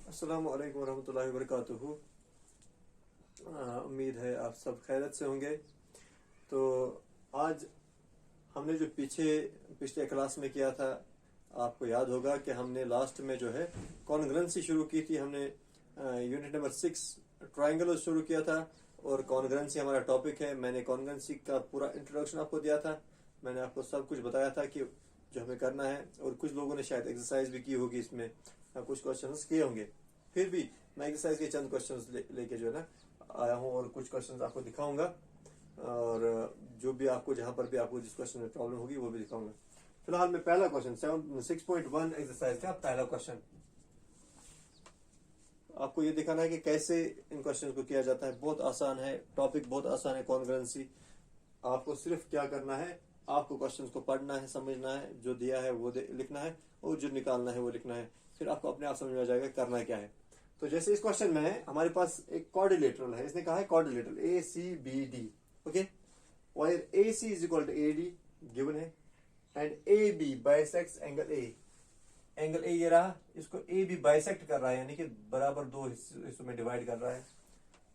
अस्सलामु अलैकुम वरहमतुल्लाहि वबरकातुहू। उम्मीद है आप सब खैरियत से होंगे। तो आज हमने जो पिछले क्लास में किया था, आपको याद होगा कि हमने लास्ट में जो है कॉन्ग्रुएंसी शुरू की थी। हमने यूनिट नंबर 6 ट्रायंगल शुरू किया था और कॉन्ग्रुएंसी हमारा टॉपिक है। मैंने कॉन्ग्रुएंसी का पूरा इंट्रोडक्शन आपको दिया था। मैंने आपको सब कुछ बताया था कि जो हमें करना है, और कुछ लोगों ने शायद एक्सरसाइज भी की होगी, इसमें कुछ क्वेश्चंस किए होंगे। फिर भी मैं एक्सरसाइज के चंद क्वेश्चंस लेके जो है ना आया हूँ और कुछ क्वेश्चंस आपको दिखाऊंगा, और जो भी आपको जहां पर भी आपको जिस क्वेश्चन में प्रॉब्लम होगी वो भी दिखाऊंगा। फिलहाल मैं पहला क्वेश्चन 6.1 एक्सरसाइज का पहला क्वेश्चन आपको ये दिखाना है कि कैसे इन क्वेश्चन को किया जाता है। बहुत आसान है, टॉपिक बहुत आसान है कॉन्ग्रुएंसी। आपको सिर्फ क्या करना है, आपको क्वेश्चंस को पढ़ना है, समझना है, जो दिया है वो लिखना है और जो निकालना है वो लिखना है। फिर आपको अपने आप समझ में आ जाएगा करना क्या है। तो जैसे इस क्वेश्चन में है, हमारे पास एक क्वाड्रिलेटरल है। इसने कहा है quadrilateral ACBD, okay, where AC is equal to AD given है, and AB bisects angle A। Angle A ये रहा, इसको AB बाइसेक्ट कर रहा है, यानी कि बराबर दो हिस्सों में डिवाइड कर रहा है।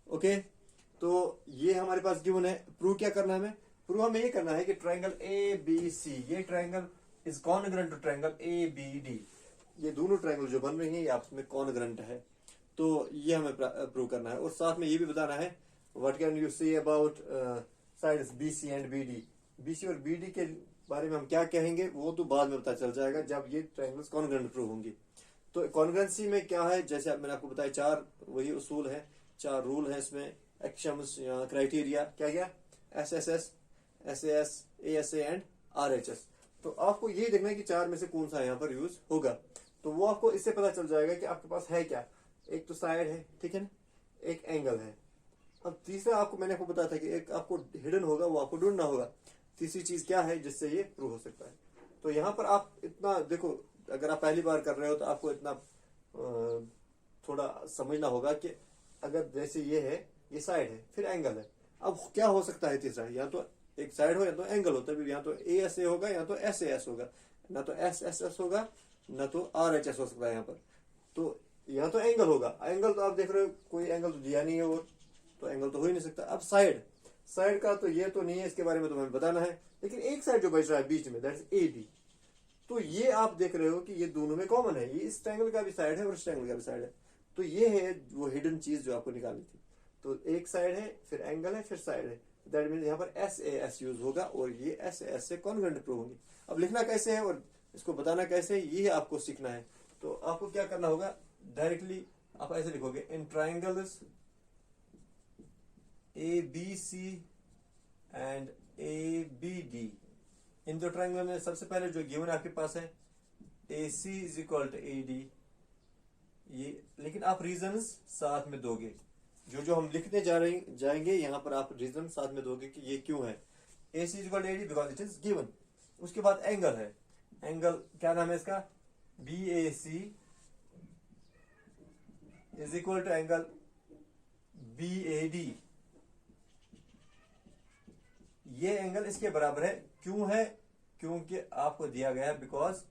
ओके, तो ये हमारे पास गिवन है। प्रूव क्या करना है हमें? प्रूव हमें ये करना है कि ट्रायंगल ABC, ये triangle is congruent to triangle ABD। ये दोनों ट्रायंगल जो बन रही हैं ये आपस में कॉन्ग्रुएंट है। तो ये हमें प्रूव करना है, और साथ में ये भी बताना है what can you say about sides BC and BD। BC और BD के बारे में हम क्या कहेंगे वो तो बाद में पता चल जाएगा जब ये ट्रायंगल्स कॉन्ग्रुएंट प्रूव होंगी। तो कॉन्ग्रुएंसी में क्या है, जैसे मैंने आपको बताया, चार वही उसूल है, चार रूल है इसमें, एक्शंस या क्राइटेरिया क्या क्या, SSS, SAS, ASA and RHS। तो आपको ये देखना है कि चार में से कौन सा यहाँ पर यूज होगा। तो वो आपको इससे पता चल जाएगा कि आपके पास है क्या। एक तो साइड है, ठीक है ना, एक एंगल है। अब तीसरा आपको मैंने आपको बताया था कि एक आपको हिडन होगा, वो आपको ढूंढना होगा। तीसरी चीज क्या है जिससे ये प्रूव हो सकता है। तो यहाँ पर आप इतना देखो, अगर आप पहली बार कर रहे हो तो आपको इतना थोड़ा समझना होगा कि अगर जैसे ये है, ये साइड है, फिर एंगल है। अब क्या हो सकता है तीसरा, या तो एक साइड हो या तो एंगल हो। तभी या तो ASA होगा या तो SAS होगा, ना तो SSS होगा ना तो RHS हो सकता है यहाँ पर। तो यहाँ तो एंगल होगा। एंगल तो आप देख रहे हो कोई एंगल तो दिया नहीं है, और तो एंगल तो हो ही नहीं सकता। अब साइड, साइड का तो ये तो नहीं है, इसके बारे में तो हमें बताना है। लेकिन एक साइड जो बच रहा है बीच में, दैट इज AB। तो ये आप देख रहे हो कि ये दोनों में कॉमन है, ये इस ट्रायंगल का भी साइड है और इस ट्रायंगल का भी साइड है। तो ये है वो हिडन चीज जो आपको निकालनी थी। तो एक साइड है, फिर एंगल है, फिर साइड है। दैट मीन यहाँ पर SAS यूज होगा और ये SAS से कॉन्ग्रुएंट प्रूव होंगी। अब लिखना कैसे है और इसको बताना कैसे है, ये आपको सीखना है। तो आपको क्या करना होगा, डायरेक्टली आप ऐसे लिखोगे, in triangles ABC and ABD। इन दो ट्रायंगल में सबसे पहले जो गिवन आपके पास है AC is equal to AD, ये, लेकिन आप रीजंस साथ में दोगे। जो जो हम लिखने जाएंगे यहाँ पर आप रीजन साथ में दोगे कि ये क्यों है। AC is equal to AD because it is given. उसके बाद एंगल है, एंगल क्या नाम है इसका, BAC is equal to angle BAD। ये एंगल इसके बराबर है। क्यों है? क्योंकि आपको दिया गया है because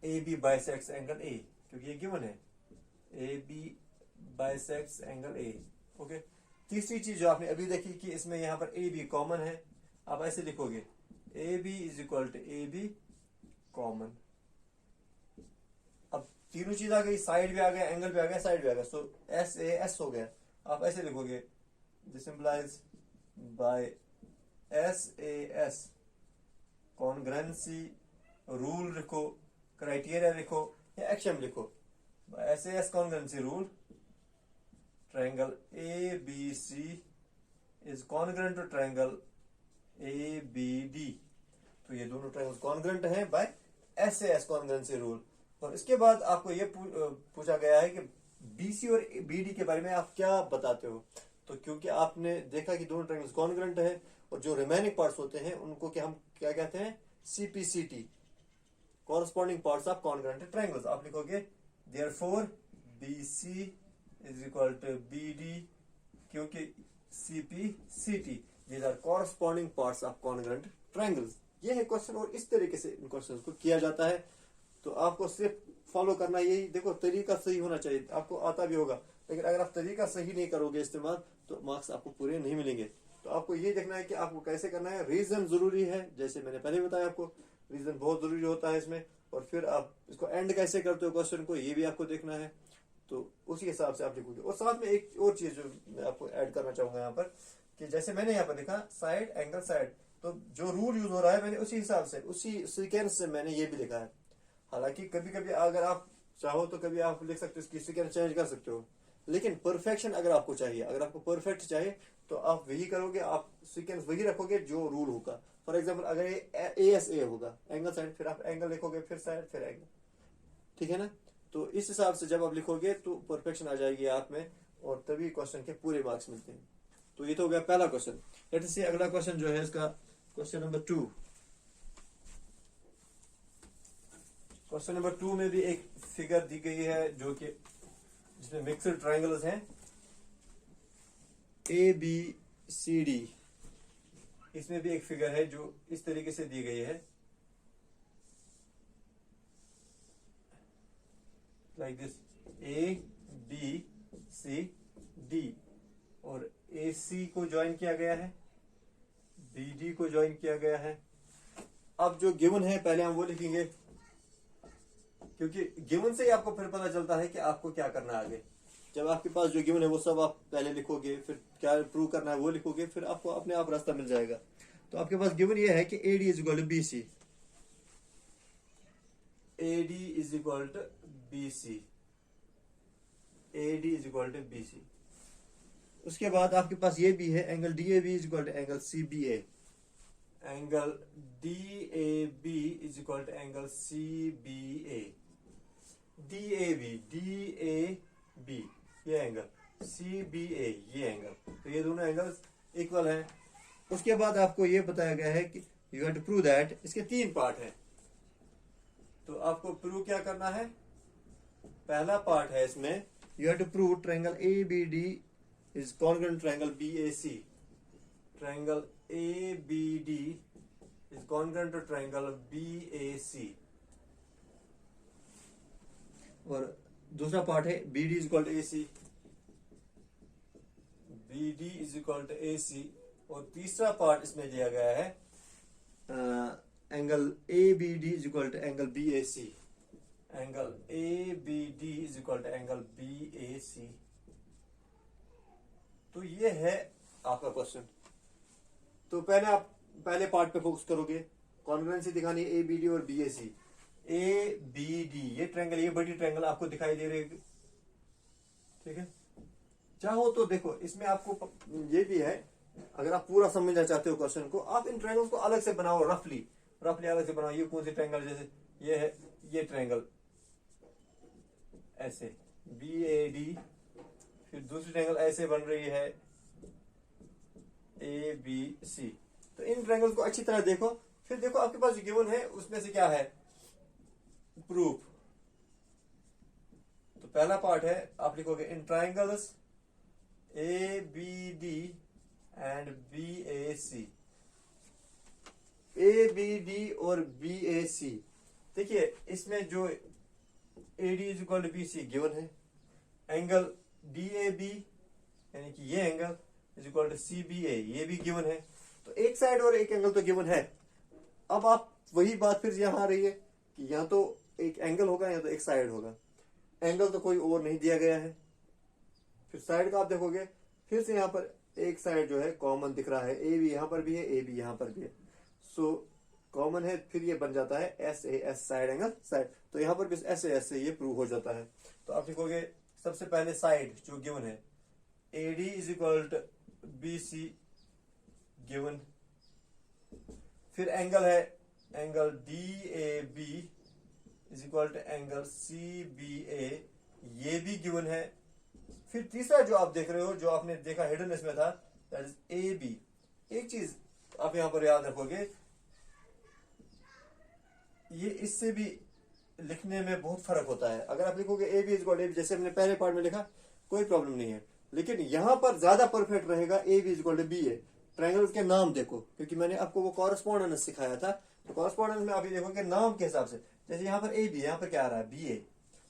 AB bisects angle A, क्योंकि ये गिवन है, AB bisects angle A। Okay, तीसरी चीज जो आपने अभी देखी कि इसमें यहां पर AB कॉमन है। आप ऐसे लिखोगे, AB is equal to AB common. अब तीनों चीज आ गई, साइड भी आ गया, एंगल भी आ गया, साइड भी आ गया। सो SAS हो गया। आप ऐसे लिखोगे, this implies by SAS congruency rule लिखो, क्राइटेरिया लिखो या एक्शन लिखो। SAS congruency rule, triangle ABC is congruent to triangle ABD। तो ये दोनों ट्रायंगल्स कॉन्ग्रुएंट हैं बाय SAS कॉन्ग्रुएंसी रूल। और इसके बाद आपको ये पूछा गया है कि BC और BD के बारे में आप क्या बताते हो। तो क्योंकि आपने देखा कि दोनों ट्रायंगल्स कॉन्ग्रुएंट है, और जो रिमेनिंग पार्ट्स होते हैं उनको क्या हम क्या कहते हैं, CPCT, corresponding parts of congruent triangles. आप लिखोगे therefore BC is equal to BD, क्योंकि CPCT these are corresponding parts of congruent triangles. ये है क्वेश्चन, और इस तरीके से इन क्वेश्चन को किया जाता है। तो आपको सिर्फ फॉलो करना, यही देखो तरीका सही होना चाहिए, आपको आता भी होगा, लेकिन अगर आप तरीका सही नहीं करोगे इस्तेमाल तो मार्क्स आपको पूरे नहीं मिलेंगे। तो आपको ये देखना है कि आपको कैसे करना है। रीजन जरूरी है, जैसे मैंने पहले बताया आपको, रीजन बहुत जरूरी होता है इसमें। और फिर आप इसको एंड कैसे करते हो क्वेश्चन को, ये भी आपको देखना है। तो उसी हिसाब से आप लिखोगे। और साथ में एक और चीज जो मैं आपको ऐड करना चाहूंगा यहाँ पर, कि जैसे मैंने यहाँ पर लिखा साइड एंगल साइड, तो जो रूल यूज हो रहा है मैंने उसी हिसाब से, उसी सीक्वेंस से मैंने ये भी लिखा है। हालांकि कभी कभी अगर आप चाहो तो कभी आप लिख सकते हो, इसकी सीक्वेंस चेंज कर सकते हो, लेकिन परफेक्शन अगर आपको चाहिए, अगर आपको परफेक्ट चाहिए तो आप वही करोगे, आप सीक्वेंस वही रखोगे जो रूल होगा। फॉर एग्जाम्पल अगर ये ए होगा एंगल साइड, फिर आप एंगल लिखोगे, फिर साइड, फिर एंगल, ठीक है ना। तो इस हिसाब से जब आप लिखोगे तो परफेक्शन आ जाएगी आप में, और तभी क्वेश्चन के पूरे मार्क्स मिलते हैं। तो ये तो हो गया पहला क्वेश्चन। लेट्स सी अगला क्वेश्चन जो है इसका, क्वेश्चन नंबर 2। क्वेश्चन नंबर 2 में भी एक फिगर दी गई है जो कि जिसमें मिक्सड ट्राइंगल्स हैं ए बी सी डी। इसमें भी एक फिगर है जो इस तरीके से दी गई है, like this, A B C D, और ए सी को ज्वाइन किया गया है, बी डी को ज्वाइन किया गया है। अब जो गिवन है पहले हम वो लिखेंगे, क्योंकि गिवन से ही आपको फिर पता चलता है कि आपको क्या करना है आगे। जब आपके पास जो गिवन है वो सब आप पहले लिखोगे, फिर क्या प्रूव करना है वो लिखोगे, फिर आपको अपने आप रास्ता मिल जाएगा। तो आपके पास गिवन ये है कि A D is equal to B C, A D is equal to B C, A D is equal to B C. उसके बाद आपके पास ये भी है, angle D A B is equal to angle C B A, angle D A B is equal to angle C B A, D A B ये angle, C B A ये angle, तो ये दोनों एंगल्स इक्वल हैं। उसके बाद आपको ये बताया गया है कि you have to prove that, इसके 3 पार्ट हैं। तो आपको प्रूव क्या करना है, पहला पार्ट है इसमें, you have to prove triangle A B D is congruent triangle B A C, triangle A B D is congruent to triangle B A C. और दूसरा पार्ट है B D is equal to A C, B D is equal to A C. और तीसरा part इसमें दिया गया है angle A B D is equal to angle B A C, angle A B D is equal to angle B A C. तो ये है आपका क्वेश्चन। तो पहले आप पहले पार्ट पे फोकस करोगे, कॉन्ग्रुएंसी दिखानी है ए बी डी और B A C. A B D ये ट्रायंगल, ये बड़ी ट्रायंगल आपको दिखाई दे रही है, ठीक है। चाहो तो देखो इसमें आपको ये भी है, अगर आप पूरा समझना चाहते हो क्वेश्चन को, आप इन ट्रायंगल्स को अलग से बनाओ, रफली अलग से बनाओ। ये कौन सी ट्रायंगल, जैसे ये है ये ट्रायंगल ऐसे बी ए डी, फिर दूसरी ट्रायंगल ऐसे बन रही है ए बी सी। तो इन ट्रायंगल्स को अच्छी तरह देखो, फिर देखो आपके पास जो गिवन है उसमें से क्या है प्रूफ। तो पहला पार्ट है, आप लिखोगे in triangles A B D and B A C, A B D और बी ए सी। देखिए इसमें जो A D is equal to B C given है, एंगल डी ए बी यानी कि ये angle is equal to C B A ये भी गिवन है। तो एक साइड और एक एंगल तो गिवन है। अब आप वही बात फिर यहां आ रही है कि या तो एक एंगल होगा या तो एक साइड होगा। एंगल तो कोई और नहीं दिया गया है। फिर साइड का आप देखोगे, फिर से यहाँ पर एक साइड जो है कॉमन दिख रहा है, ए भी यहाँ पर भी है, ए भी यहाँ पर भी है, सो कॉमन है। फिर ये बन जाता है S A S, side angle side. तो यहाँ पर भी एस ए एस से ये प्रूव हो जाता है। तो आप लिखोगे सबसे पहले साइड जो गिवन है, A D is equal to B C given. फिर एंगल है angle D A B is equal to angle C B A ये भी गिवन है। फिर तीसरा जो आप देख रहे हो, जो आपने देखा हिडन इसमें था, दैट इज ए बी। एक चीज आप यहां पर याद रखोगे, ये इससे भी लिखने में बहुत फर्क होता है। अगर आप लिखोगे A B is equal to A B, जैसे हमने पहले पार्ट में लिखा, कोई प्रॉब्लम नहीं है, लेकिन यहां पर ज्यादा परफेक्ट रहेगा A B is equal to B A. Triangle के नाम देखो, क्योंकि मैंने आपको वो कॉरेस्पॉन्डेंस सिखाया था। तो कॉरेस्पॉन्डेंस में आप ये देखोगे नाम के हिसाब से, जैसे यहाँ पर ए बी, यहाँ पर क्या आ रहा है बी ए,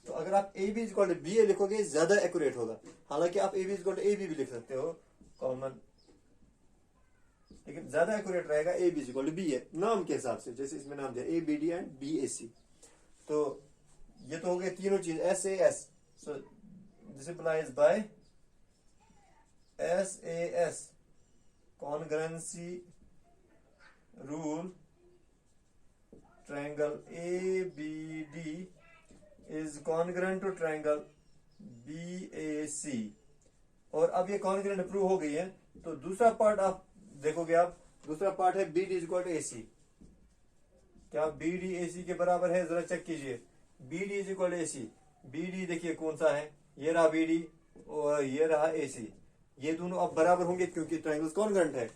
तो अगर आप A B equal to B A लिखोगे ज्यादा एक्यूरेट होगा। हालांकि आप A B equal to A B भी लिख सकते हो कॉमन, लेकिन ज्यादा एक्यूरेट रहेगा A B equal to B A नाम के हिसाब से, जैसे इसमें नाम दिया A B D and B A C. तो ये तो हो गए तीनों चीज S A S. So this applies by S A S congruency rule triangle ABD is congruent to triangle BAC। और अब ये congruent प्रूव हो गई है, तो दूसरा पार्ट आप देखोगे, आप दूसरा पार्ट है BD is equal to AC। क्या BD AC के बराबर है? जरा चेक कीजिए। BD is equal to AC। BD देखिए कौन सा है, ये रहा BD और ये रहा AC। ये दोनों अब बराबर होंगे क्योंकि ट्राइंगल्स कॉन्ग्रुएंट है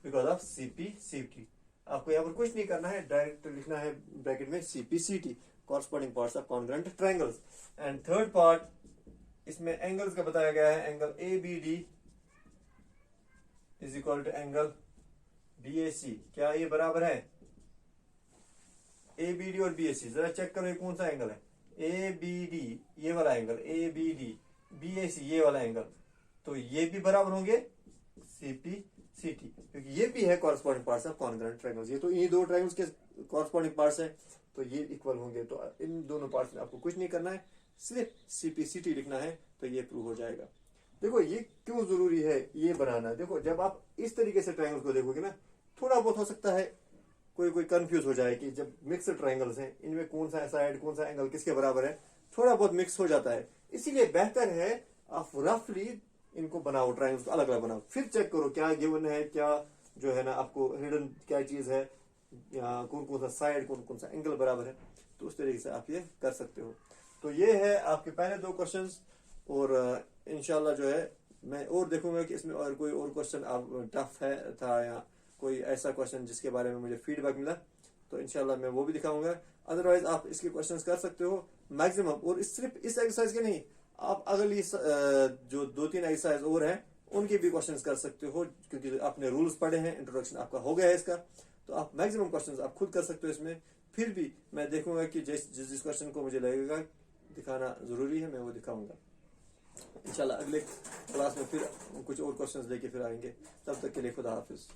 बिकॉज ऑफ CP/CT। आपको यहाँ पर कुछ नहीं करना है, डायरेक्ट लिखना है ब्रैकेट में CP/CT corresponding parts of congruent triangles. And third part इसमें एंगल्स का बताया गया है, angle ABD is equal to angle BAC। क्या ये बराबर है? ABD और BAC जरा चेक करो ये कौन सा एंगल है। ABD ये वाला एंगल, ABD BAC ये वाला एंगल, तो ये भी बराबर होंगे CP/CT क्योंकि ये भी है corresponding parts of congruent triangles. ये तो इन्हीं दो ट्रायंगल्स के कॉरस्पॉन्डिंग पार्ट्स हैं, तो ये इक्वल होंगे। तो इन दोनों पार्ट्स में आपको कुछ नहीं करना है, सिर्फ CP/CT लिखना है, तो ये प्रूव हो जाएगा। देखो ये क्यों जरूरी है ये बनाना। देखो जब आप इस तरीके से ट्रायंगल्स को देखोगे ना, थोड़ा बहुत हो सकता है कोई कंफ्यूज हो जाए कि जब मिक्स्ड ट्रायंगल्स हैं इनमें कौन सा साइड कौन सा एंगल किसके बराबर है, थोड़ा बहुत मिक्स हो जाता है। इसीलिए बेहतर है आप रफली इनको बनाओ, ट्रायंगल्स को अलग अलग बनाओ, फिर चेक करो क्या गिवन है, क्या जो है ना आपको हिडन क्या चीज है, या कौन कौन सा साइड कौन कौन सा एंगल बराबर है, तो उस तरीके से आप ये कर सकते हो। तो ये है आपके पहले दो क्वेश्चंस, और इंशाल्लाह जो है मैं और देखूंगा कि इसमें और कोई और क्वेश्चन आप टफ है था या कोई ऐसा क्वेश्चन जिसके बारे में मुझे फीडबैक मिला, तो इंशाल्लाह मैं वो भी दिखाऊंगा। अदरवाइज आप इसके क्वेश्चंस कर सकते हो मैक्सिमम, और सिर्फ इस एक्सरसाइज के नहीं, आप अगली जो 2-3 एक्सरसाइज और हैं उनके भी क्वेश्चंस कर सकते हो, क्योंकि आपने रूल्स पढ़े हैं, इंट्रोडक्शन आपका हो गया है इसका, तो आप मैक्सिमम क्वेश्चंस आप खुद कर सकते हो इसमें। फिर भी मैं देखूंगा कि जिस क्वेश्चन को मुझे लगेगा दिखाना जरूरी है मैं वो दिखाऊंगा। इंशाल्लाह अगले क्लास में फिर कुछ और क्वेश्चंस लेके फिर आएंगे। तब तक के लिए खुदा हाफिज।